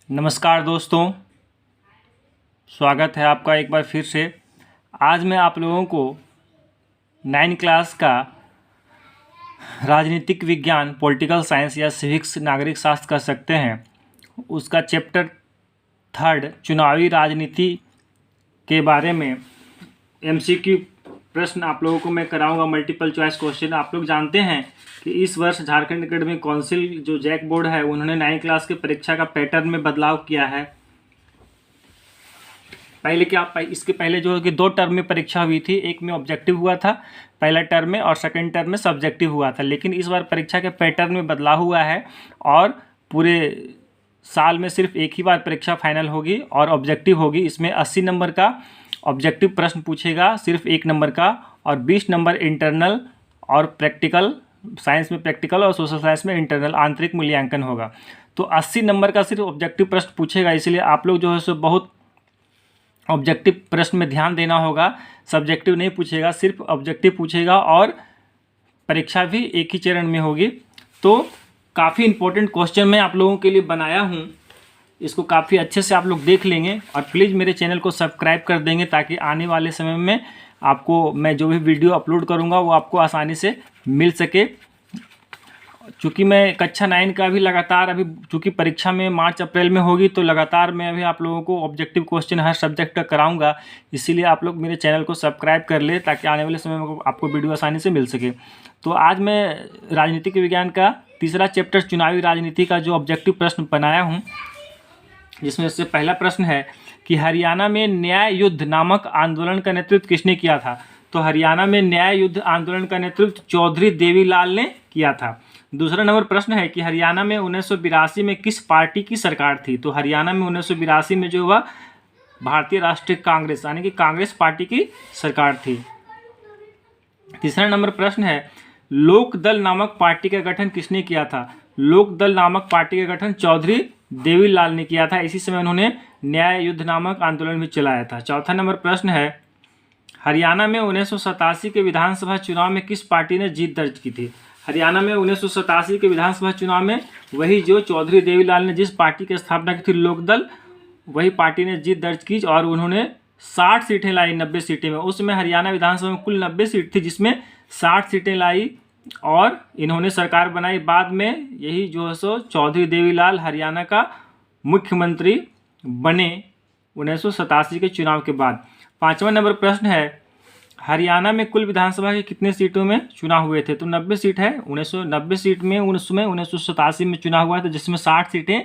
नमस्कार दोस्तों, स्वागत है आपका एक बार फिर से। आज मैं आप लोगों को 9 क्लास का राजनीतिक विज्ञान, पॉलिटिकल साइंस या सिविक्स नागरिक शास्त्र कर सकते हैं, उसका चैप्टर 3 चुनावी राजनीति के बारे में MCQ प्रश्न आप लोगों को मैं कराऊंगा। Multiple choice question. आप लोग जानते हैं कि इस वर्ष झारखंड एकेडमिक काउंसिल जो जैक बोर्ड है, उन्होंने 9 क्लास के परीक्षा का पैटर्न में बदलाव किया है। इसके पहले जो है कि 2 टर्म में परीक्षा हुई थी, एक में ऑब्जेक्टिव हुआ था पहला टर्म में और सेकंड टर्म में सब्जेक्टिव हुआ था। लेकिन इस बार परीक्षा के पैटर्न में बदलाव हुआ है और पूरे साल में सिर्फ एक ही बार परीक्षा फाइनल होगी और ऑब्जेक्टिव होगी। इसमें 80 नंबर का ऑब्जेक्टिव प्रश्न पूछेगा, सिर्फ 1 नंबर का, और 20 नंबर इंटरनल और प्रैक्टिकल, साइंस में प्रैक्टिकल और सोशल साइंस में इंटरनल आंतरिक मूल्यांकन होगा। तो 80 नंबर का सिर्फ ऑब्जेक्टिव प्रश्न पूछेगा, इसलिए आप लोग जो है सो बहुत ऑब्जेक्टिव प्रश्न में ध्यान देना होगा। सब्जेक्टिव नहीं पूछेगा, सिर्फ ऑब्जेक्टिव पूछेगा और परीक्षा भी एक ही चरण में होगी। तो काफ़ी इंपॉर्टेंट क्वेश्चन मैं आप लोगों के लिए बनाया हूँ, इसको काफ़ी अच्छे से आप लोग देख लेंगे और प्लीज़ मेरे चैनल को सब्सक्राइब कर देंगे ताकि आने वाले समय में आपको मैं जो भी वीडियो अपलोड करूँगा वो आपको आसानी से मिल सके। चूँकि मैं कक्षा 9 का भी लगातार अभी, चूँकि परीक्षा में मार्च अप्रैल में होगी, तो लगातार मैं अभी आप लोगों को ऑब्जेक्टिव क्वेश्चन हर सब्जेक्ट का कराऊंगा। इसीलिए आप लोग मेरे चैनल को सब्सक्राइब कर ले ताकि आने वाले समय में आपको वीडियो आसानी से मिल सके। तो आज मैं राजनीतिक विज्ञान का तीसरा चैप्टर चुनावी राजनीति का जो ऑब्जेक्टिव प्रश्न बनाया हूँ, जिसमें से पहला प्रश्न है कि हरियाणा में न्याय युद्ध नामक आंदोलन का नेतृत्व किसने किया था। तो हरियाणा में न्याय युद्ध आंदोलन का नेतृत्व चौधरी देवीलाल ने किया था। दूसरा नंबर प्रश्न है कि हरियाणा में 1982 में किस पार्टी की सरकार थी। तो हरियाणा में 1982 में जो हुआ भारतीय राष्ट्रीय कांग्रेस यानी कि कांग्रेस पार्टी की सरकार थी। तीसरा नंबर प्रश्न है लोक दल नामक पार्टी का गठन किसने किया था। लोक दल नामक पार्टी का गठन चौधरी देवीलाल ने किया था। इसी समय उन्होंने न्याय युद्ध नामक आंदोलन भी चलाया था। चौथा नंबर प्रश्न है हरियाणा में 1987 के विधानसभा चुनाव में किस पार्टी ने जीत दर्ज की थी। हरियाणा में 1987 के विधानसभा चुनाव में वही जो चौधरी देवीलाल ने जिस पार्टी की स्थापना की थी, लोकदल, वही पार्टी ने जीत दर्ज की और उन्होंने 60 सीटें लाई 90 सीटें में। उस समय हरियाणा विधानसभा में कुल 90 सीट थी, जिसमें 60 सीटें लाई और इन्होंने सरकार बनाई। बाद में यही जो है सो चौधरी देवीलाल हरियाणा का मुख्यमंत्री बने 1987 के चुनाव के बाद। 5वां नंबर प्रश्न है हरियाणा में कुल विधानसभा के कितने सीटों में चुनाव हुए थे। तो 90 सीट है। 1990 सीट में उसमें 1987 में चुनाव हुआ था, जिसमें 60 सीटें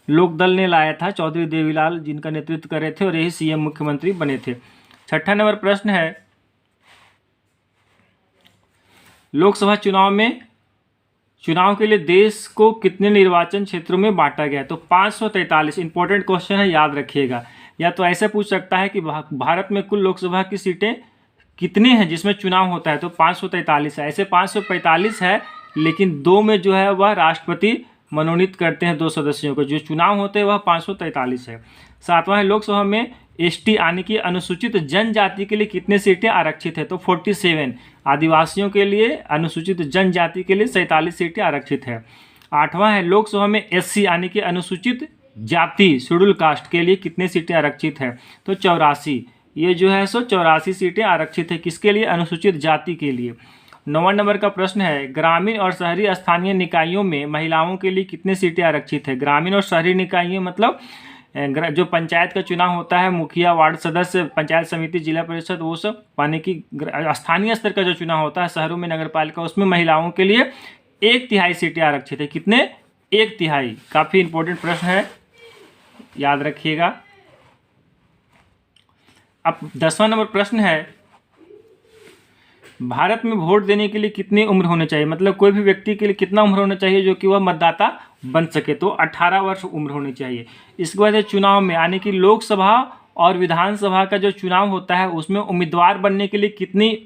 लोकदल ने लाया था, चौधरी देवीलाल जिनका नेतृत्व कर रहे थे और यही CM मुख्यमंत्री बने थे। 6ठा नंबर प्रश्न है लोकसभा चुनाव के लिए देश को कितने निर्वाचन क्षेत्रों में बांटा गया। तो 543। इंपॉर्टेंट क्वेश्चन है, याद रखिएगा। या तो ऐसे पूछ सकता है कि भारत में कुल लोकसभा की सीटें कितनी हैं जिसमें चुनाव होता है। तो 543 है। ऐसे 545 है, लेकिन 2 में जो है वह राष्ट्रपति मनोनीत करते हैं 2 सदस्यों को। जो चुनाव होते हैं वह 543 है। 7वां है लोकसभा में ST यानी कि अनुसूचित जनजाति के लिए कितने सीटें आरक्षित है। तो 47। आदिवासियों के लिए, अनुसूचित जनजाति के लिए 47 सीटें आरक्षित है। 8वां है लोकसभा में SC यानी कि अनुसूचित जाति, शेड्यूल कास्ट के लिए कितने सीटें आरक्षित है। तो 84। ये जो है सो 84 सीटें आरक्षित है। किसके लिए? अनुसूचित जाति के लिए। 9वां नंबर का प्रश्न है ग्रामीण और शहरी स्थानीय निकायों में महिलाओं के लिए कितने सीटें आरक्षित है। ग्रामीण और शहरी निकायों मतलब जो पंचायत का चुनाव होता है, मुखिया, वार्ड सदस्य, पंचायत समिति, जिला परिषद, वो सब, माने कि स्थानीय स्तर का जो चुनाव होता है शहरों में, नगर पालिका, उसमें महिलाओं के लिए 1/3 सीटें आरक्षित है। कितने? 1/3। काफ़ी इंपॉर्टेंट प्रश्न है, याद रखिएगा। अब 10वां नंबर प्रश्न है भारत में वोट देने के लिए कितनी उम्र होनी चाहिए। मतलब कोई भी व्यक्ति के लिए कितना उम्र होना चाहिए जो कि वह मतदाता बन सके। तो 18 वर्ष उम्र होनी चाहिए। इसके बाद चुनाव में यानी कि लोकसभा और विधानसभा का जो चुनाव होता है उसमें उम्मीदवार बनने के लिए कितनी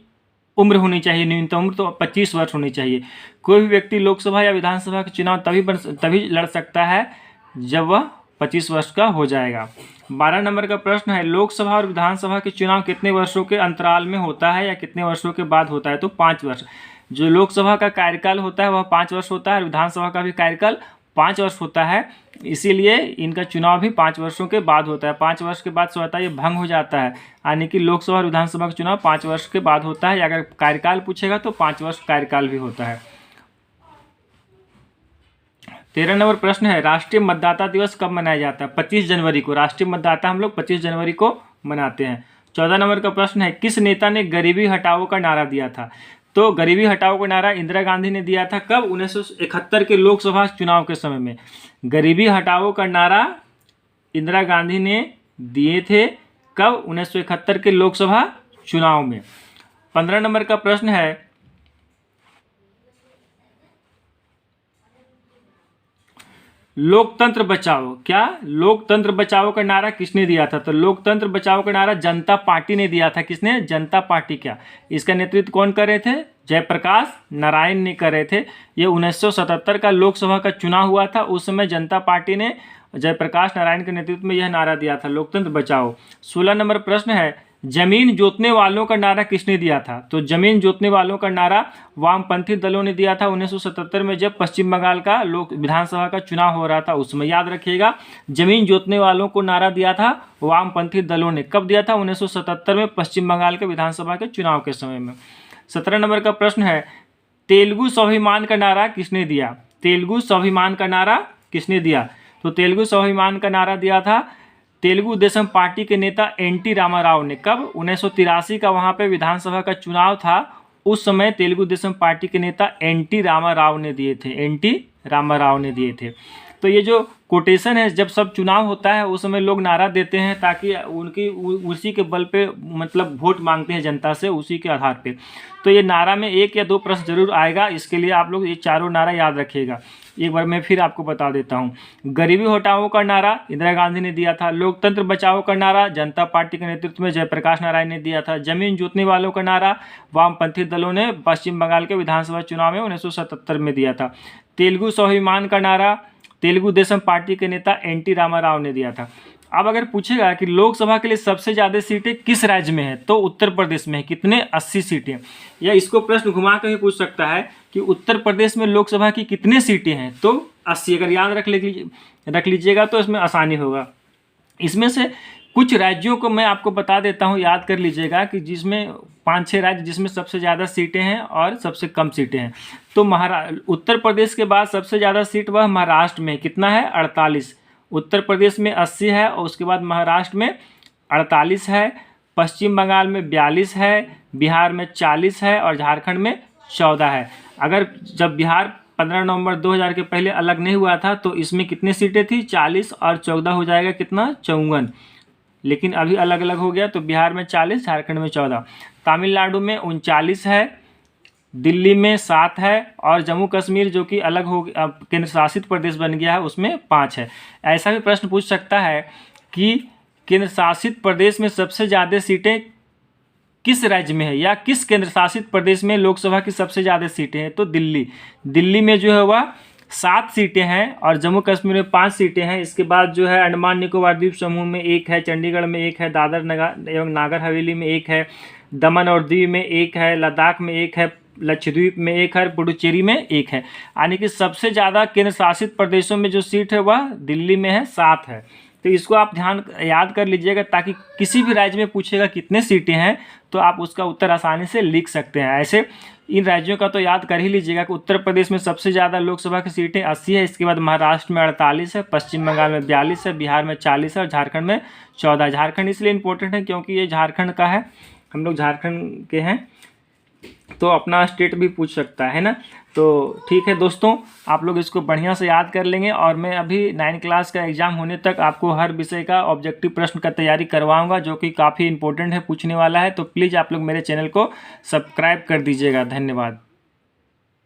उम्र होनी चाहिए। न्यूनतम उम्र तो 25 वर्ष होनी चाहिए। कोई भी व्यक्ति लोकसभा या विधानसभा का चुनाव तभी लड़ सकता है जब वह 25 वर्ष का हो जाएगा। 12 नंबर का प्रश्न है लोकसभा और विधानसभा के चुनाव कितने वर्षों के अंतराल में होता है या कितने वर्षों के बाद होता है। तो 5 वर्ष। जो लोकसभा का कार्यकाल होता है वह 5 वर्ष होता है और विधानसभा का भी कार्यकाल 5 वर्ष होता है, इसीलिए इनका चुनाव भी 5 वर्षों के बाद होता है। 5 वर्ष के बाद स्वतः ये भंग हो जाता है, यानी कि लोकसभा और विधानसभा का चुनाव 5 वर्ष के बाद होता है। अगर कार्यकाल पूछेगा तो 5 वर्ष कार्यकाल भी होता है। 13 नंबर प्रश्न है, राष्ट्रीय मतदाता दिवस कब मनाया जाता है? 25 जनवरी को। राष्ट्रीय मतदाता हम लोग 25 जनवरी को मनाते हैं। 14 नंबर का प्रश्न है, किस नेता ने गरीबी हटाओ का नारा दिया था? तो गरीबी हटाओ का नारा इंदिरा गांधी ने दिया था। कब? 1971 के लोकसभा चुनाव के समय में गरीबी हटाओ का नारा इंदिरा गांधी ने दिए थे। कब? 1971 के लोकसभा चुनाव में। 15 नंबर का प्रश्न है, लोकतंत्र बचाओ, क्या लोकतंत्र बचाओ का नारा किसने दिया था? तो लोकतंत्र बचाओ का नारा जनता पार्टी ने दिया था। किसने? जनता पार्टी। क्या इसका नेतृत्व कौन कर रहे थे? जयप्रकाश नारायण ने कर रहे थे। ये 1977 का लोकसभा का चुनाव हुआ था, उस समय जनता पार्टी ने जयप्रकाश नारायण के नेतृत्व में यह नारा दिया था, लोकतंत्र बचाओ। 16 नंबर प्रश्न है, जमीन जोतने वालों का नारा किसने दिया था? तो जमीन जोतने वालों का नारा वामपंथी दलों ने दिया था 1977 में, जब पश्चिम बंगाल का विधानसभा का चुनाव हो रहा था उसमें। याद रखिएगा, जमीन जोतने वालों को नारा दिया था वामपंथी दलों ने। कब दिया था? 1977 में, पश्चिम बंगाल के विधानसभा के चुनाव के समय में। 17 नंबर का प्रश्न है, तेलुगु स्वाभिमान का नारा किसने दिया? तेलुगु स्वाभिमान का नारा किसने दिया? तो तेलुगु स्वाभिमान का नारा दिया था तेलुगु देशम पार्टी के नेता एनटी रामाराव ने। कब? 1983 का वहाँ पे विधानसभा का चुनाव था, उस समय तेलुगु देशम पार्टी के नेता एनटी रामाराव ने दिए थे। एनटी रामाराव ने दिए थे। तो ये जो कोटेशन है, जब सब चुनाव होता है उस समय लोग नारा देते हैं ताकि उनकी उसी के बल पे मतलब वोट मांगते हैं जनता से, उसी के आधार पे। तो ये नारा में 1 या 2 प्रश्न जरूर आएगा, इसके लिए आप लोग ये चारों नारा याद रखिएगा। एक बार मैं फिर आपको बता देता हूँ। गरीबी हटाओ का नारा इंदिरा गांधी ने दिया था। लोकतंत्र बचाओ का नारा जनता पार्टी के नेतृत्व में जयप्रकाश नारायण ने दिया था। जमीन जोतने वालों का नारा वामपंथी दलों ने पश्चिम बंगाल के विधानसभा चुनाव में 1977 में दिया था। तेलुगु स्वाभिमान का नारा तेलुगु देशम पार्टी के नेता एनटी रामाराव ने दिया था। अब अगर पूछेगा कि लोकसभा के लिए सबसे ज़्यादा सीटें किस राज्य में है, तो उत्तर प्रदेश में है। कितने? 80 सीटें। या इसको प्रश्न घुमा कर भी पूछ सकता है कि उत्तर प्रदेश में लोकसभा की कितने सीटें हैं, तो 80। अगर याद रख लीजिएगा तो इसमें आसानी होगा। इसमें से कुछ राज्यों को मैं आपको बता देता हूँ, याद कर लीजिएगा, कि जिसमें 5-6 राज्य जिसमें सबसे ज़्यादा सीटें हैं और सबसे कम सीटें हैं। तो उत्तर प्रदेश के बाद सबसे ज़्यादा सीट वह महाराष्ट्र में। कितना है? 48। उत्तर प्रदेश में 80 है और उसके बाद महाराष्ट्र में 48 है, पश्चिम बंगाल में 42 है, बिहार में 40 है और झारखंड में 14 है। अगर जब बिहार 15 नवंबर 2000 के पहले अलग नहीं हुआ था तो इसमें कितनी सीटें थी? 40 और 14 हो जाएगा कितना? 54। लेकिन अभी अलग अलग हो गया, तो बिहार में 40, झारखंड में 14। तमिलनाडु में 39 है, दिल्ली में 7 है और जम्मू कश्मीर जो कि अलग हो केंद्र शासित प्रदेश बन गया है उसमें 5 है। ऐसा भी प्रश्न पूछ सकता है कि केंद्र शासित प्रदेश में सबसे ज़्यादा सीटें किस राज्य में है, या किस केंद्र शासित प्रदेश में लोकसभा की सबसे ज़्यादा सीटें हैं? तो दिल्ली में जो है वह 7 सीटें हैं और जम्मू कश्मीर में 5 सीटें हैं। इसके बाद जो है अंडमान निकोबार द्वीप समूह में 1 है, चंडीगढ़ में 1 है, दादर एवं नागर हवेली में 1 है, दमन और दीव में 1 है, लद्दाख में 1 है, लक्षद्वीप में 1 है, पुडुचेरी में 1 है। यानी कि सबसे ज़्यादा केंद्र शासित प्रदेशों में जो सीट है वह दिल्ली में है, 7 है। तो इसको आप याद कर लीजिएगा, ताकि किसी भी राज्य में पूछेगा कितने सीटें हैं तो आप उसका उत्तर आसानी से लिख सकते हैं। ऐसे इन राज्यों का तो याद कर ही लीजिएगा कि उत्तर प्रदेश में सबसे ज़्यादा लोकसभा की सीटें 80 है, इसके बाद महाराष्ट्र में 48 है, पश्चिम बंगाल में 42 है, बिहार में 40 है और झारखंड में 14। झारखंड इसलिए इम्पोर्टेंट है क्योंकि ये झारखंड का है, हम लोग झारखंड के हैं, तो अपना स्टेट भी पूछ सकता है ना। तो ठीक है दोस्तों, आप लोग इसको बढ़िया से याद कर लेंगे और मैं अभी 9 क्लास का एग्ज़ाम होने तक आपको हर विषय का ऑब्जेक्टिव प्रश्न का तैयारी करवाऊंगा, जो कि काफ़ी इंपॉर्टेंट है, पूछने वाला है। तो प्लीज़ आप लोग मेरे चैनल को सब्सक्राइब कर दीजिएगा। धन्यवाद।